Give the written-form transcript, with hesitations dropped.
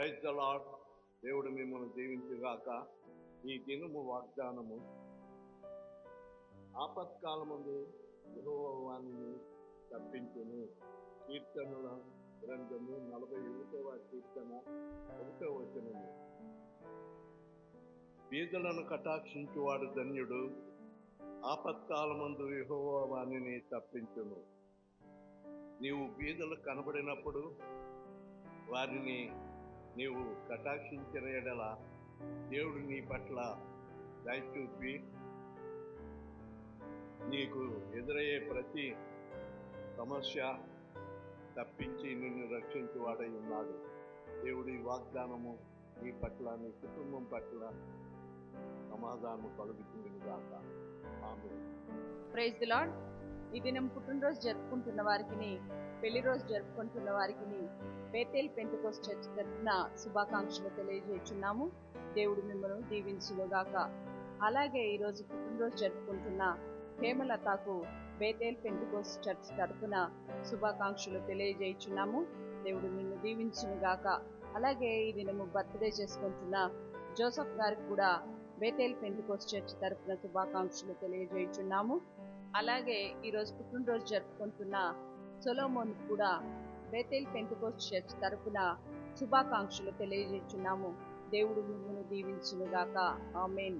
Praise the lord. దేవుడు మిమ్మల్ని దీవించుగాక. ఈ దినము వాగ్దానము, ఆపత్కాలమందు యెహోవా వానిని తప్పించును. కీర్తనల గ్రంథము 41వ కీర్తన 1వ వచనము. బీదలను కటాక్షించువాడు ధన్యుడు, ఆపత్కాలమందు యెహోవా వానిని తప్పించును. నీవు బీదలు కనబడినప్పుడు వారిని నీవు కటాక్షించిన ఎడల దేవుడు నీ పట్ల దయ చూపి నీకు ఎదురయ్యే ప్రతి సమస్య తప్పించి నిన్ను రక్షించువాడై ఉన్నాడు. దేవుడి వాగ్దానము నీ పట్ల, నీ కుటుంబం పట్ల సమాధానం కలుగుతుంది గాక. ఆమేన్. Praise the lord. ఈ దినం పుట్టినరోజు జరుపుకుంటున్న వారికి, పెళ్లి రోజు జరుపుకుంటున్న వారికి బేతేల్ పెంటెకోస్ట్ చర్చ్ తరఫున శుభాకాంక్షలు తెలియజేస్తున్నాము. దేవుడు మిమ్మల్ని దీవించుగాక. అలాగే ఈరోజు పుట్టినరోజు జరుపుకుంటున్న హేమలతకు బేతేల్ పెంటెకోస్ట్ చర్చ్ తరఫున శుభాకాంక్షలు తెలియజేస్తున్నాము. దేవుడు నిన్ను దీవించుగాక. అలాగే ఈ దినము బర్త్డే చేసుకుంటున్న జోసఫ్ గారికి కూడా బేతేల్ పెంటెకోస్ట్ చర్చ్ తరఫున శుభాకాంక్షలు తెలియజేస్తున్నాము. అలాగే ఈరోజు పుట్టినరోజు జరుపుకుంటున్న సొలొమోన్ కూడా బేతేల్ పెంటెకోస్ట్ చర్చ్ తరఫున శుభాకాంక్షలు తెలియజేస్తున్నాము. దేవుడు మిమ్మల్ని దీవించుగాక. ఆమేన్.